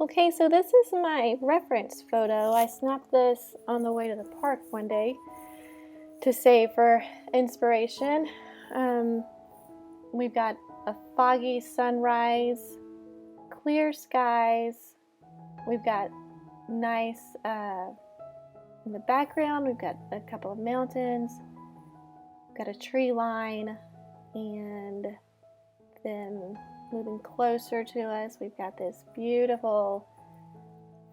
Okay, so this is my reference photo. I snapped this on the way to the park one day to save for inspiration. We've got a foggy sunrise, clear skies. We've got nice, in the background, we've got a couple of mountains. We've got a tree line, and then moving closer to us, we've got this beautiful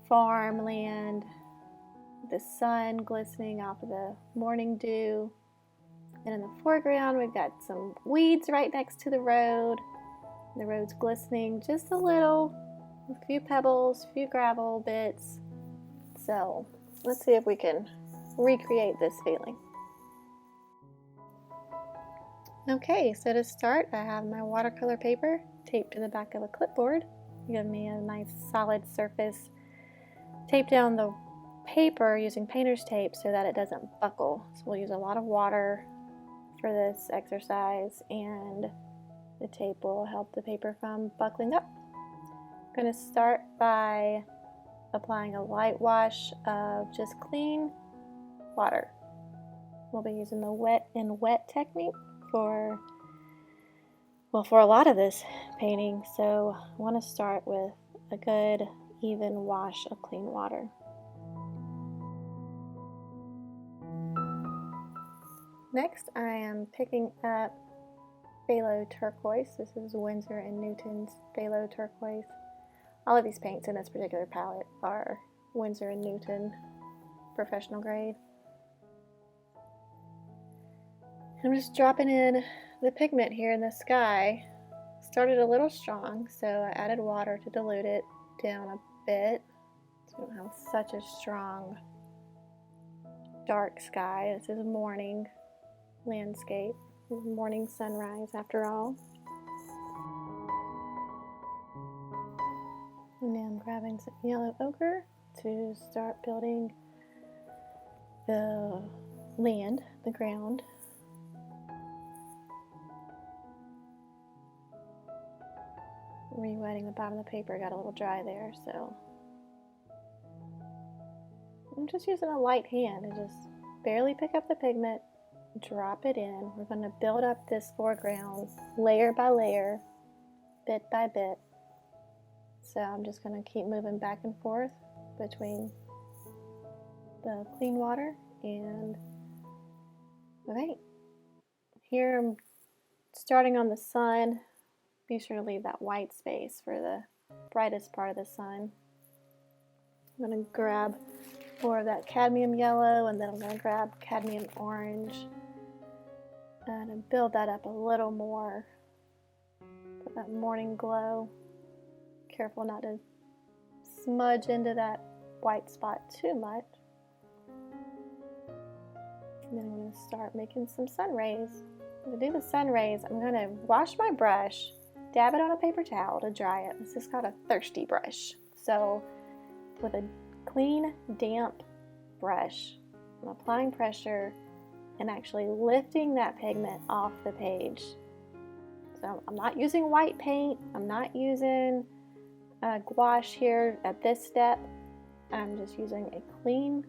farmland, the sun glistening off of the morning dew. And in the foreground, we've got some weeds right next to the road. The road's glistening just a little, a few pebbles, a few gravel bits. So let's see if we can recreate this feeling. Okay, so to start, I have my watercolor paper taped to the back of a clipboard. Give me a nice solid surface. Tape down the paper using painter's tape so that it doesn't buckle. So we'll use a lot of water for this exercise, and the tape will help the paper from buckling up. I'm going to start by applying a light wash of just clean water. We'll be using the wet and wet technique for a lot of this painting, so I want to start with a good even wash of clean water. Next, I am picking up Phthalo Turquoise. This is Winsor & Newton's Phthalo Turquoise. All of these paints in this particular palette are Winsor & Newton professional grade. I'm just dropping in the pigment here in the sky. Started a little strong, so I added water to dilute it down a bit so we don't have such a strong dark sky. This is morning landscape, morning sunrise after all. And now I'm grabbing some yellow ochre to start building the land, the ground. Re-wetting the bottom of the paper, got a little dry there, so I'm just using a light hand and just barely pick up the pigment, drop it in. We're going to build up this foreground layer by layer, bit by bit. So I'm just going to keep moving back and forth between the clean water and the paint. Here I'm starting on the sun. Be sure to leave that white space for the brightest part of the sun. I'm going to grab more of that cadmium yellow, and then I'm going to grab cadmium orange and build that up a little more. Put that morning glow. Careful not to smudge into that white spot too much. And then I'm going to start making some sun rays. To do the sun rays, I'm going to wash my brush, dab it on a paper towel to dry it. This is called a thirsty brush. So with a clean, damp brush, I'm applying pressure and actually lifting that pigment off the page. So I'm not using white paint. I'm not using gouache here at this step. I'm just using a clean,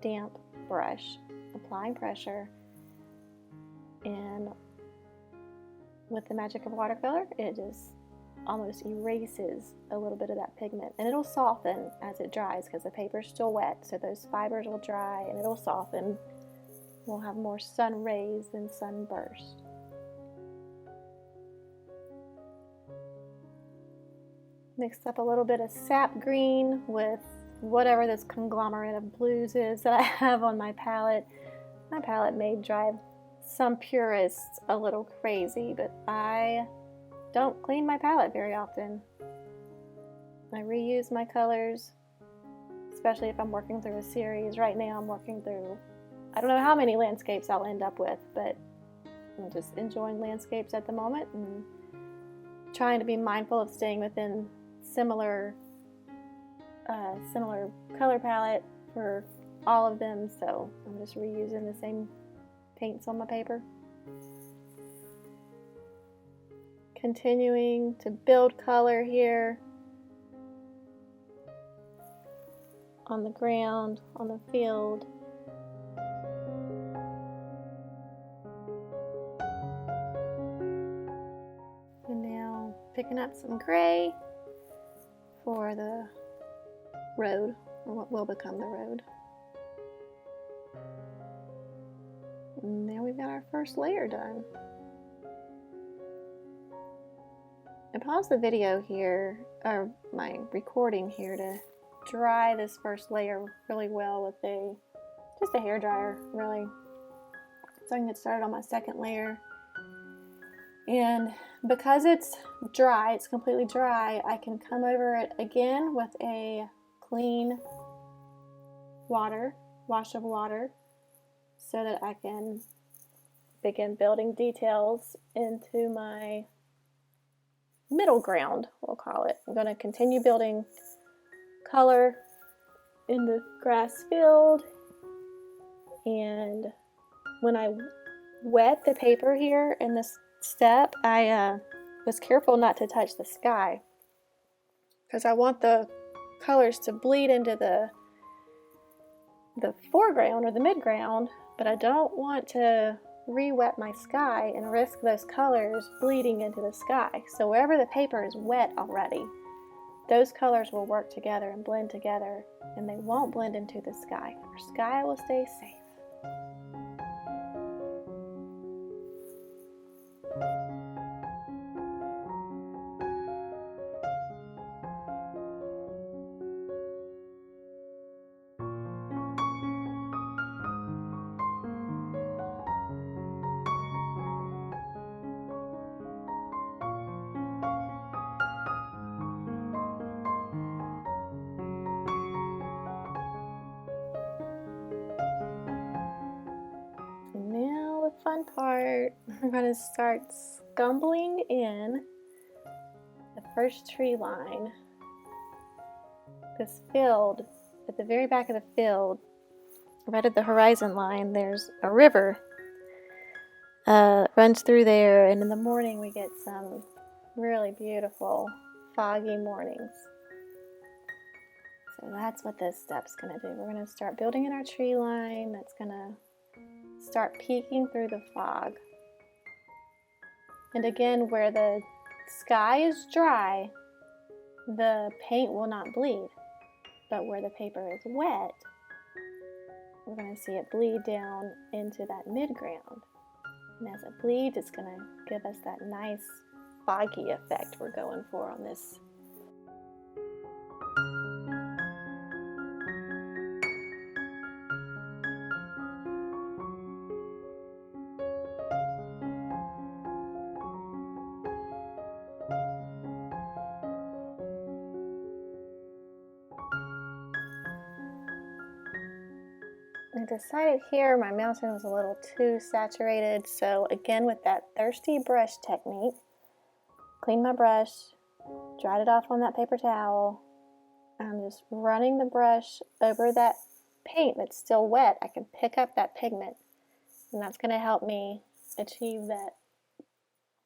damp brush, applying pressure, and with the magic of watercolor, it just almost erases a little bit of that pigment, and it'll soften as it dries because the paper's still wet, so those fibers will dry and it'll soften. We'll have more sun rays than sunburst. Mixed up a little bit of sap green with whatever this conglomerate of blues is that I have on my palette. My palette may drive some purists a little crazy, but I don't clean my palette very often. I reuse my colors, especially if I'm working through a series. Right now I'm working through, I don't know how many landscapes I'll end up with, but I'm just enjoying landscapes at the moment and trying to be mindful of staying within similar color palette for all of them, so I'm just reusing the same paints on my paper. Continuing to build color here. on the ground, on the field. And now picking up some gray for the road, or what will become the road. And now we've got our first layer done. I paused the video here, or my recording here, to dry this first layer really well with just a hair dryer, really, so I can get started on my second layer. And because it's dry, it's completely dry, I can come over it again with a clean wash of water, so that I can begin building details into my middle ground, we'll call it. I'm going to continue building color in the grass field, and when I wet the paper here in this step, I was careful not to touch the sky, because I want the colors to bleed into the foreground or the midground, but I don't want to re-wet my sky and risk those colors bleeding into the sky. So wherever the paper is wet already, those colors will work together and blend together, and they won't blend into the sky. Our sky will stay safe. Fun part, I'm going to start scumbling in the first tree line. This field, at the very back of the field, right at the horizon line, there's a river. Runs through there, and in the morning we get some really beautiful foggy mornings. So that's what this step's going to do. We're going to start building in our tree line. That's going to start peeking through the fog. And again, where the sky is dry, the paint will not bleed. But where the paper is wet, we're going to see it bleed down into that midground. And as it bleeds, it's going to give us that nice foggy effect we're going for on this. I decided here my mountain was a little too saturated, so again with that thirsty brush technique, cleaned my brush, dried it off on that paper towel. I'm just running the brush over that paint that's still wet. I can pick up that pigment, and that's going to help me achieve that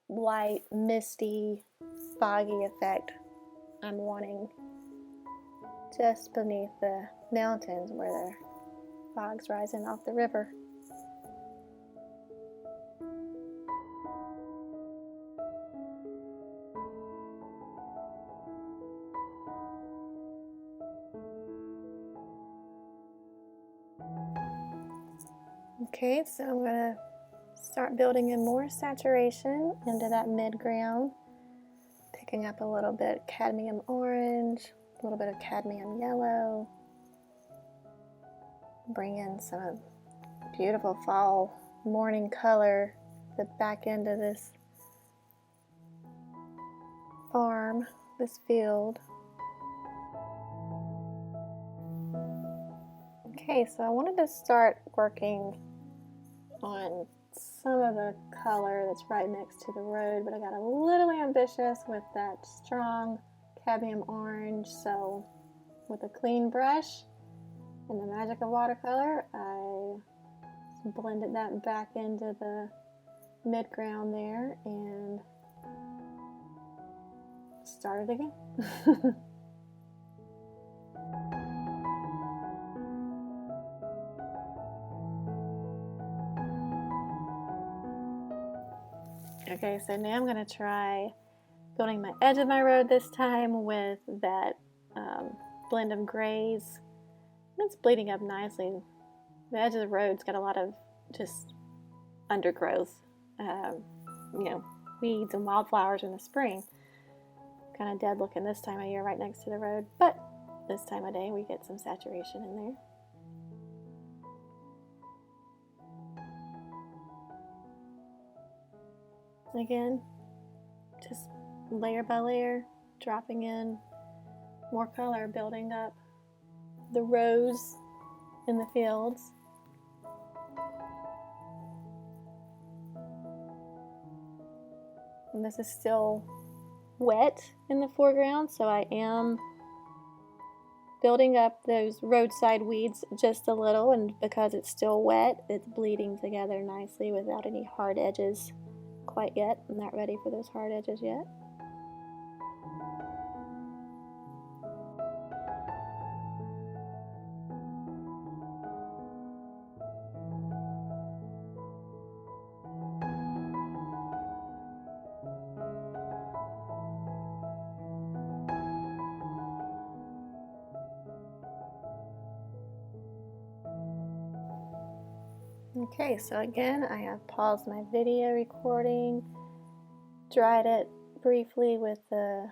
light, misty, foggy effect I'm wanting just beneath the mountains where the fog's rising off the river. Okay, so I'm going to start building in more saturation into that mid-ground, picking up a little bit of cadmium orange, a little bit of cadmium yellow. Bring in some beautiful fall morning color, the back end of this farm, this field. Okay, so I wanted to start working on some of the color that's right next to the road, but I got a little ambitious with that strong cadmium orange, so with a clean brush and the magic of watercolor, I blended that back into the mid-ground there and started again. Okay, so now I'm going to try building my edge of my road this time with that blend of grays. It's bleeding up nicely. The edge of the road's got a lot of just undergrowth, weeds and wildflowers in the spring. Kind of dead looking this time of year right next to the road, but this time of day we get some saturation in there. Again, just layer by layer, dropping in more color, building up the rows in the fields. And this is still wet in the foreground, so I am building up those roadside weeds just a little, and because it's still wet, it's bleeding together nicely without any hard edges quite yet. I'm not ready for those hard edges yet. Okay, so again, I have paused my video recording, dried it briefly with the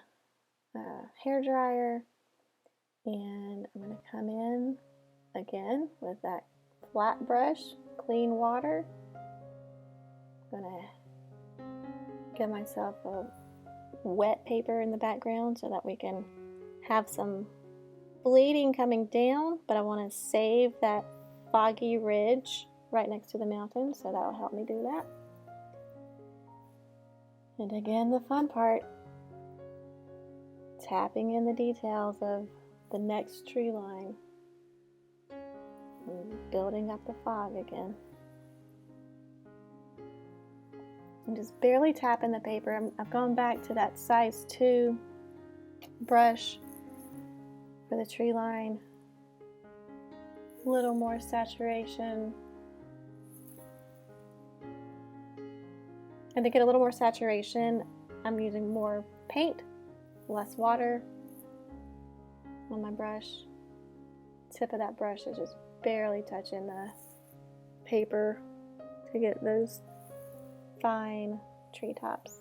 hair dryer, and I'm going to come in again with that flat brush, clean water. I'm going to give myself a wet paper in the background so that we can have some bleeding coming down, but I want to save that foggy ridge right next to the mountain, so that will help me do that. And again, the fun part, tapping in the details of the next tree line and building up the fog again. I'm just barely tapping the paper. I've gone back to that size 2 brush for the tree line. A little more saturation. And to get a little more saturation, I'm using more paint, less water on my brush. Tip of that brush is just barely touching the paper to get those fine treetops.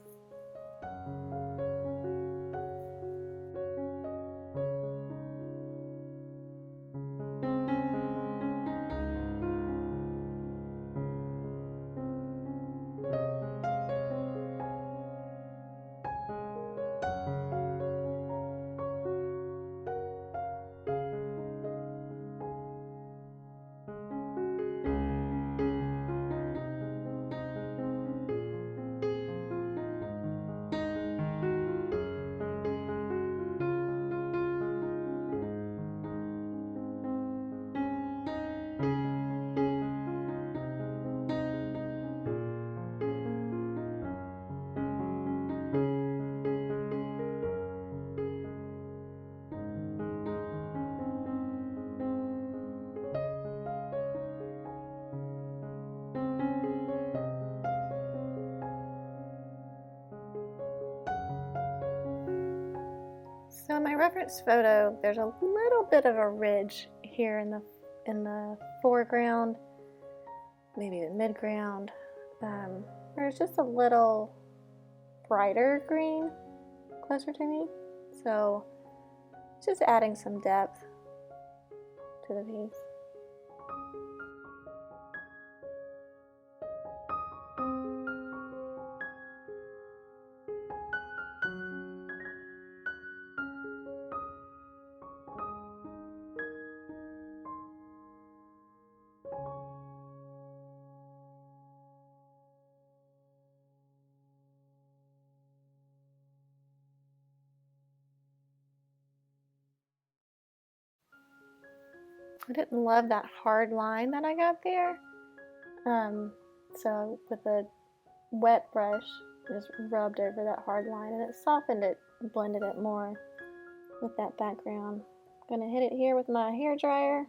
So in my reference photo, there's a little bit of a ridge here in the foreground, maybe the midground. There's just a little brighter green closer to me, so just adding some depth to the piece. I didn't love that hard line that I got there. So with a wet brush, just rubbed over that hard line and it softened it, blended it more with that background. I'm gonna hit it here with my hair dryer.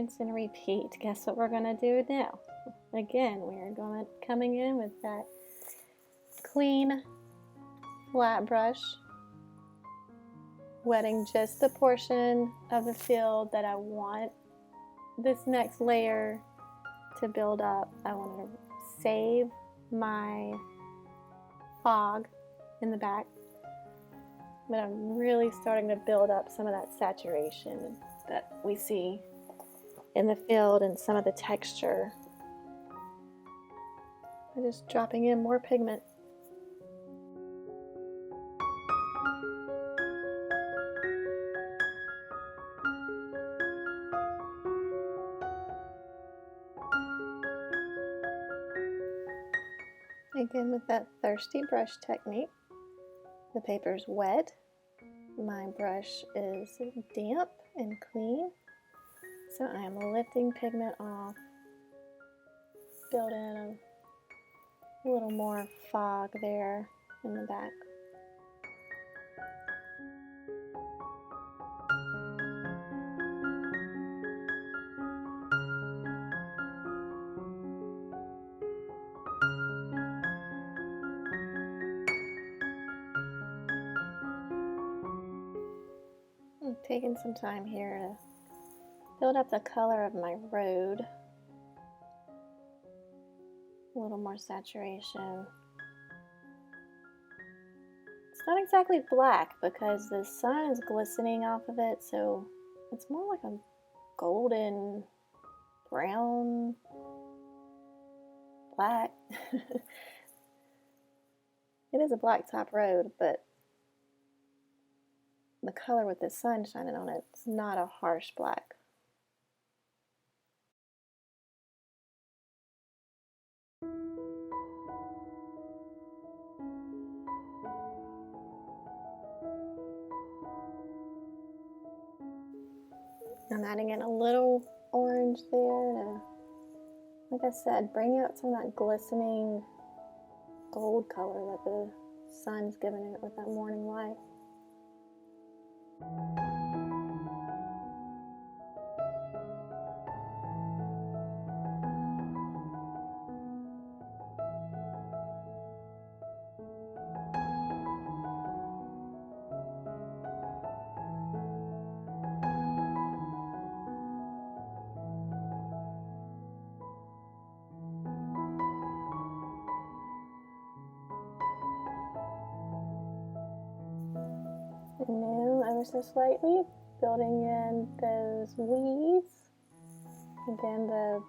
rinse and repeat. Guess what we're gonna do now? Again, we're coming in with that clean flat brush, wetting just the portion of the field that I want this next layer to build up. I want to save my fog in the back, but I'm really starting to build up some of that saturation that we see in the field and some of the texture. I'm just dropping in more pigment. Again, with that thirsty brush technique, the paper's wet, my brush is damp and clean, so I am lifting pigment off, building a little more fog there in the back. I'm taking some time here to build up the color of my road. A little more saturation. It's not exactly black because the sun is glistening off of it, so it's more like a golden brown black. It is a blacktop road, but the color with the sun shining on it, it's not a harsh black. I'm adding in a little orange there to, like I said, bring out some of that glistening gold color that the sun's giving it with that morning light. And now, ever so slightly, building in those weeds. Again, the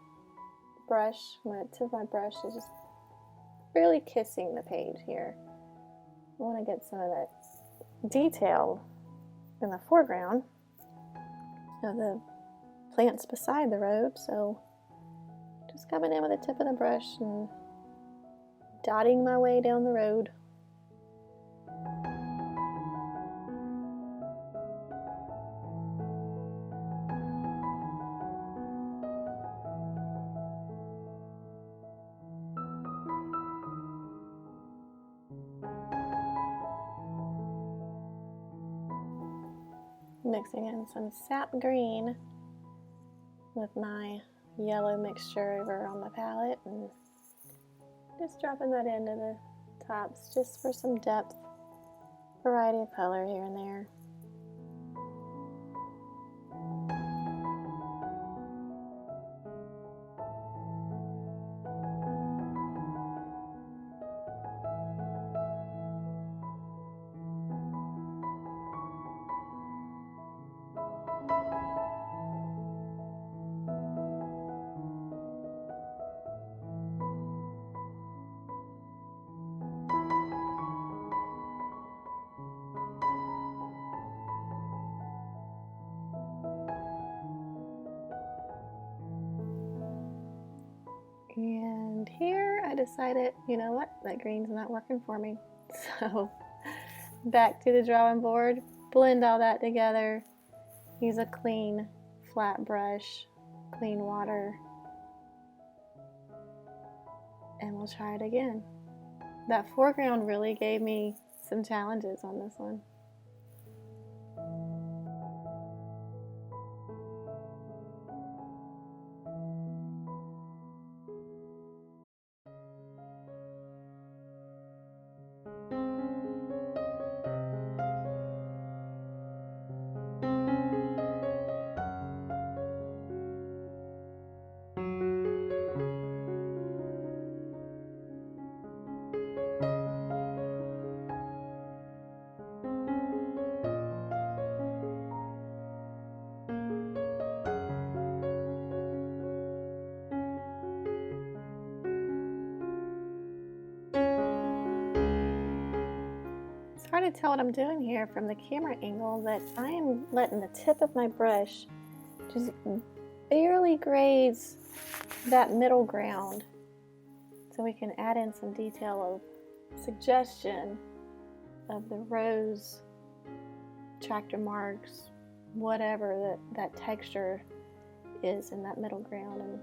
brush, the tip of my brush is just really kissing the page here. I want to get some of that detail in the foreground of the plants beside the road, so just coming in with the tip of the brush and dotting my way down the road. Mixing in some sap green with my yellow mixture over on my palette and just dropping that into the tops just for some depth, variety of color here and there. And here I decided, you know what, that green's not working for me. So back to the drawing board, blend all that together, use a clean flat brush, clean water, and we'll try it again. That foreground really gave me some challenges on this one. hard to tell what I'm doing here from the camera angle, but I am letting the tip of my brush just barely graze that middle ground so we can add in some detail of suggestion of the rows, tractor marks, whatever that texture is in that middle ground. And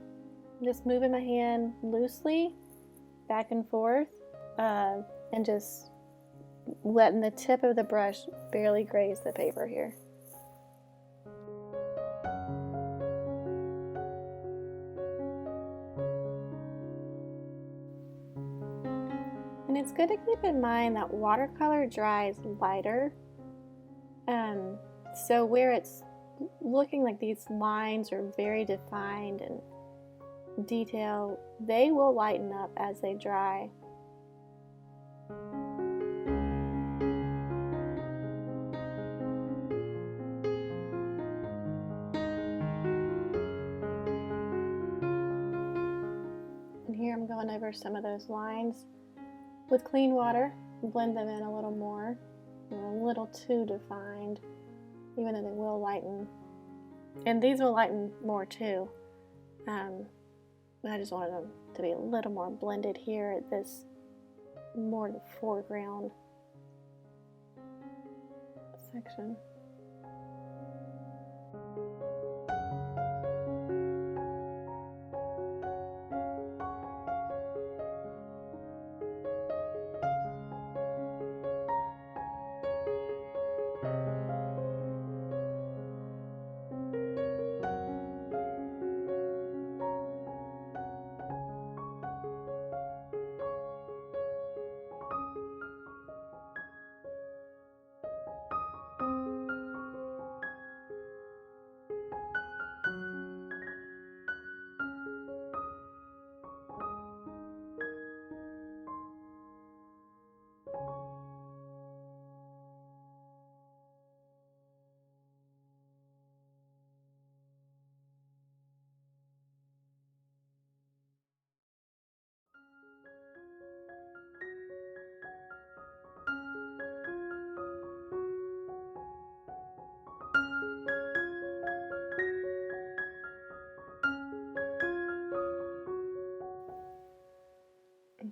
I'm just moving my hand loosely back and forth and just letting the tip of the brush barely graze the paper here. And it's good to keep in mind that watercolor dries lighter. So where it's looking like these lines are very defined and detailed, they will lighten up as they dry. And here I'm going over some of those lines with clean water, blend them in a little more. They're a little too defined, even though they will lighten. And these will lighten more too. I just wanted them to be a little more blended here at this more the foreground section.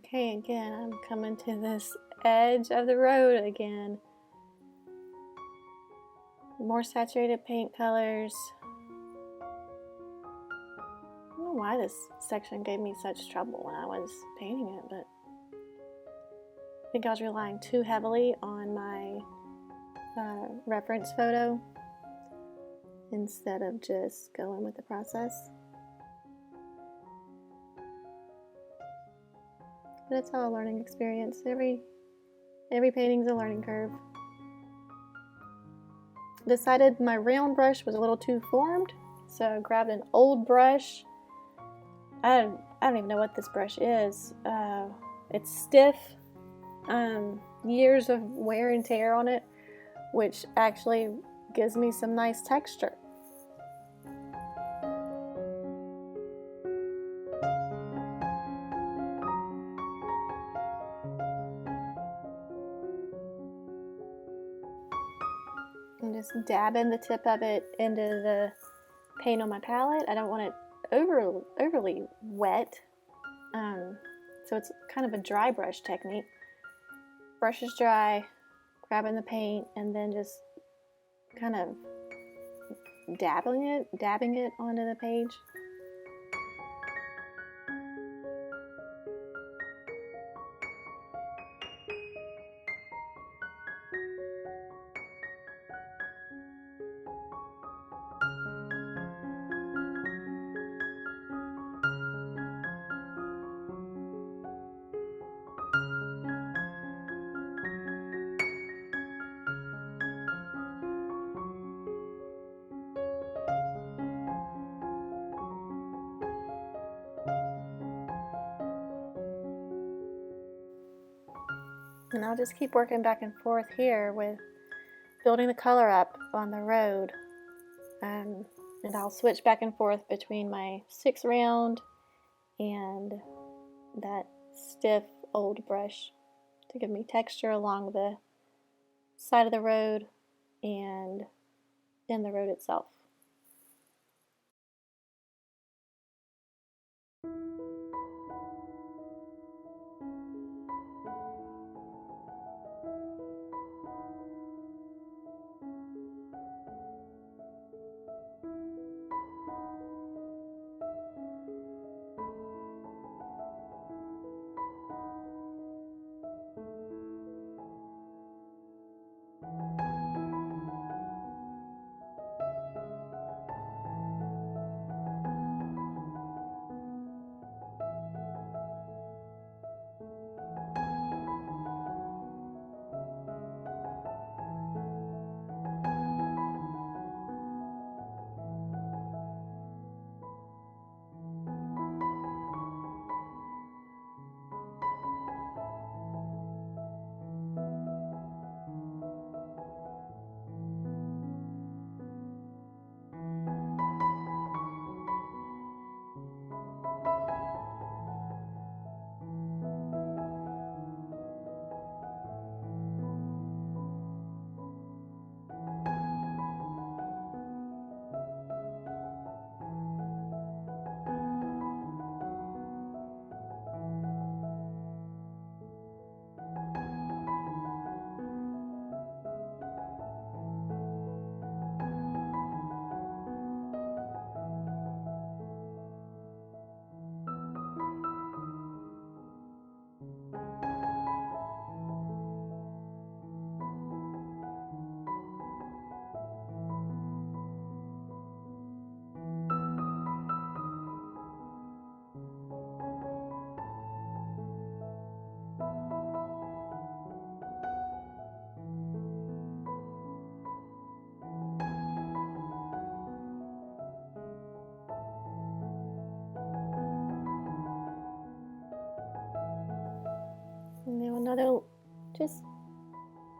Okay, again, I'm coming to this edge of the road again. More saturated paint colors. I don't know why this section gave me such trouble when I was painting it, but I think I was relying too heavily on my reference photo instead of just going with the process. But it's all a learning experience. Every painting's a learning curve. Decided my round brush was a little too formed, so I grabbed an old brush. I don't even know what this brush is. It's stiff, years of wear and tear on it, which actually gives me some nice texture. I'm just dabbing the tip of it into the paint on my palette. I don't want it overly wet, so it's kind of a dry brush technique. Brush is dry, grabbing the paint, and then just kind of dabbing it onto the page. And I'll just keep working back and forth here with building the color up on the road. And I'll switch back and forth between my 6 round and that stiff old brush to give me texture along the side of the road and in the road itself. And now another just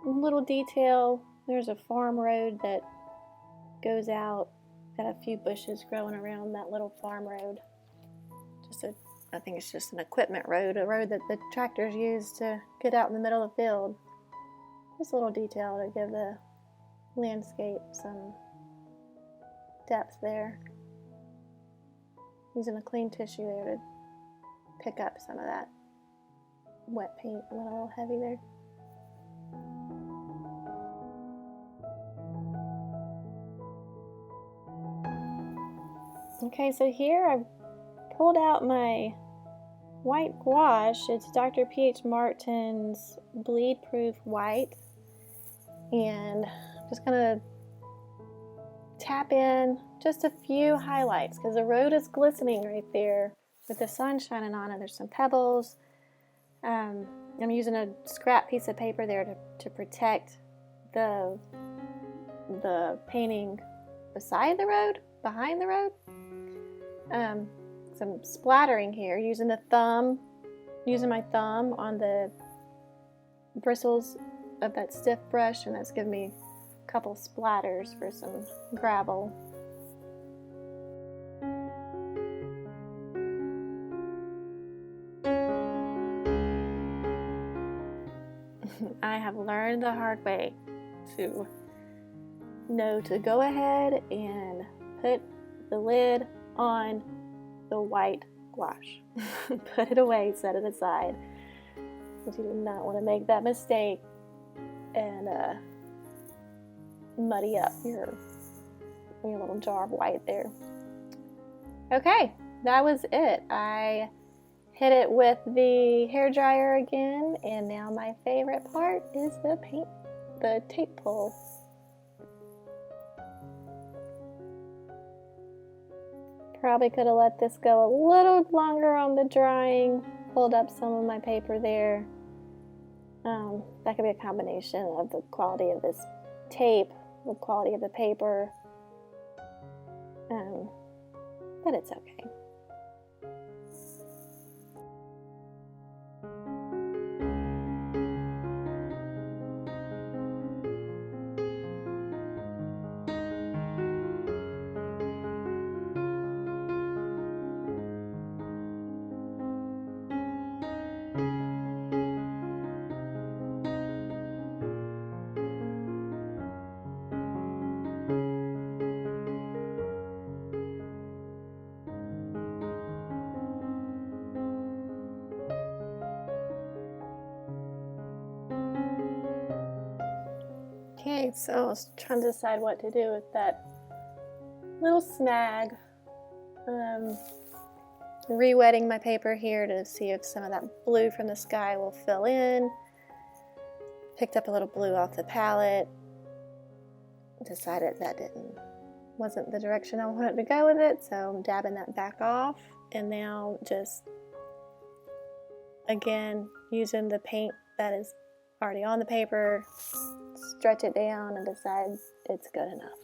little detail. There's a farm road that goes out. Got a few bushes growing around that little farm road. I think it's just an equipment road, a road that the tractors use to get out in the middle of the field. Just a little detail to give the landscape some depth there. Using a clean tissue there to pick up some of that wet paint. Went a little heavy there. Okay, so here I've pulled out my white gouache. It's Dr. P.H. Martin's Bleed Proof White. And I'm just gonna tap in just a few highlights because the road is glistening right there with the sun shining on it. There's some pebbles. I'm using a scrap piece of paper there to protect the painting beside the road, behind the road. Some splattering here using my thumb on the bristles of that stiff brush, and that's giving me a couple splatters for some gravel. I have learned the hard way to know to go ahead and put the lid on the white gouache. Put it away, set it aside, because you do not want to make that mistake and muddy up your little jar of white there. Okay, that was it. I hit it with the hairdryer again, and now my favorite part is the tape pull. Probably could have let this go a little longer on the drying, pulled up some of my paper there. That could be a combination of the quality of this tape, the quality of the paper, but it's okay. Okay, so I was trying to decide what to do with that little snag. Re-wetting my paper here to see if some of that blue from the sky will fill in. Picked up a little blue off the palette. Decided that wasn't the direction I wanted to go with it, so I'm dabbing that back off. And now just, again, using the paint that is already on the paper, stretch it down and decide it's good enough.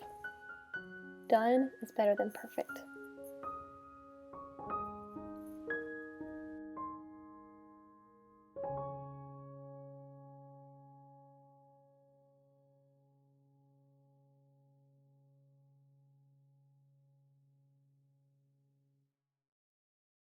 Done is better than perfect.